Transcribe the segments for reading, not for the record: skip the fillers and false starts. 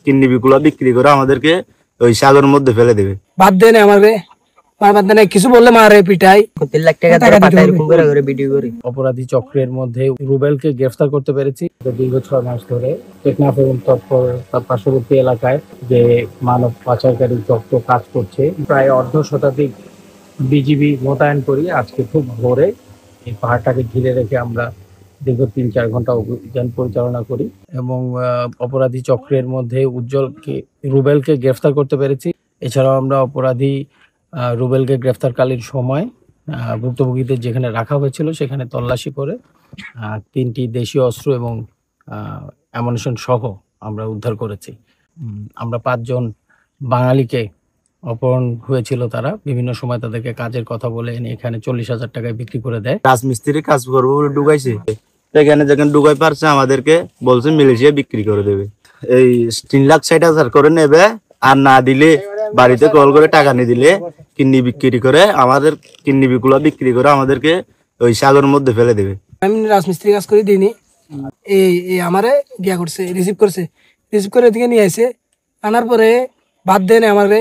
Kidney গুলো বিক্রি করে আমাদেরকে ওই সাগরের মধ্যে ফেলে দেবে। বাদ দেন আমারে, বাদ দেন কিছু বললে মারে পিটাই। 3 লাখ টাকা ধরে পাঠায় এরকম করে ভিডিও করে। অপরাধী চক্রের মধ্যে রুবেলকে গ্রেফতার করতে পেরেছি। দীর্ঘ 6 মাস ধরে টেকনাফ এবং তার পার্শ্ববর্তী এলাকায় যে মানব পাচারকারী চক্র কাজ করছে, প্রায় অর্ধ শতাধিক বিজিবি মোতায়েন করি। আজকে খুব ভোরে এই পাহাড়টাকে ঘিরে রেখে আমরা দীর্ঘ 3-4 ঘন্টা অভিযান পরিচালনা করি এবং অপরাধী চক্রের মধ্যে রুবেলকে গ্রেফতার করতে পেরেছি। এছাড়াও আমরা অপরাধী রুবেলকে গ্রেফতারকালীন সময় ভুক্তভোগীদের যেখানে রাখা হয়েছিল সেখানে তল্লাশি করে 3টি দেশীয় অস্ত্র এবং অ্যামুনিশন সহ আমরা উদ্ধার করেছি। আমরা 5 জন বাঙালিকে অপহরণ হয়েছিল, তারা বিভিন্ন সময় তাদেরকে কাজের কথা বলে এনে এখানে 40,000 টাকায় বিক্রি করে দেয়। রাজমিস্ত্রি কাজ করবো বলে ঢুকাইছে, সেখানে যখন ঢুকাই পারছে আমাদেরকে বলছে মালয়েশিয়া বিক্রি করে দেবে। এই 3,60,000 করে নেবে, আর না দিলে বাড়িতে কল করে টাকা নিয়ে দিলে কিডনি বিক্রি করে আমাদের কিডনি গুলো বিক্রি করে আমাদেরকে ওই সাগরের মধ্যে ফেলে দেবে। আমি রাজমিস্ত্রি কাজ করে দিইনি, এই আমারে গিয়া করছে, রিসিভ করে এদিকে নিয়ে আসে। আনার পরে বাদ দেন আমারে,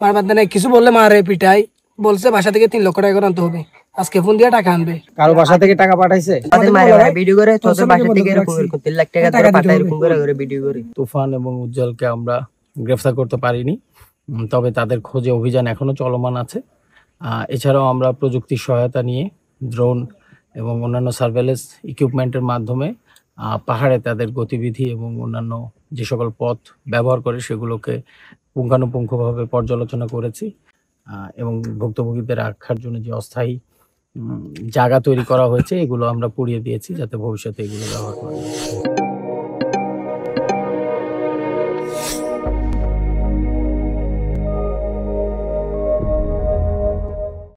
বাদ দেন কিছু বললে মারে পিটাই। বলছে বাসা থেকে 3 লক্ষ টাকা করে আনতে হবে, আজকে ফোন দিয়ে টাকা আনবে। কারো বাসা থেকে টাকা পাঠাইছে, তাদের মারে ভিডিও করে তোদের বাসা থেকে এরকম 3 লাখ টাকা ধরে পাঠায় এরকম করে ভিডিও করে। তুফান এবং উজ্জ্বলকে আমরা গ্রেফতার করতে পারিনি, তবে তাদের খোঁজে অভিযান এখনো চলমান আছে। এছাড়াও আমরা প্রযুক্তির সহায়তা নিয়ে ড্রোন এবং অন্যান্য সার্ভেলেন্স ইকুইপমেন্টের মাধ্যমে পাহাড়ে তাদের গতিবিধি এবং অন্যান্য যে সকল পথ ব্যবহার করে সেগুলোকে পুঙ্খানুপুঙ্খভাবে পর্যালোচনা করেছি এবং ভুক্তভোগীদের রাখার জন্য যে অস্থায়ী জায়গা তৈরি করা হয়েছে এগুলো আমরা পুড়িয়ে দিয়েছি যাতে ভবিষ্যতে এগুলো ব্যবহার করা যায়।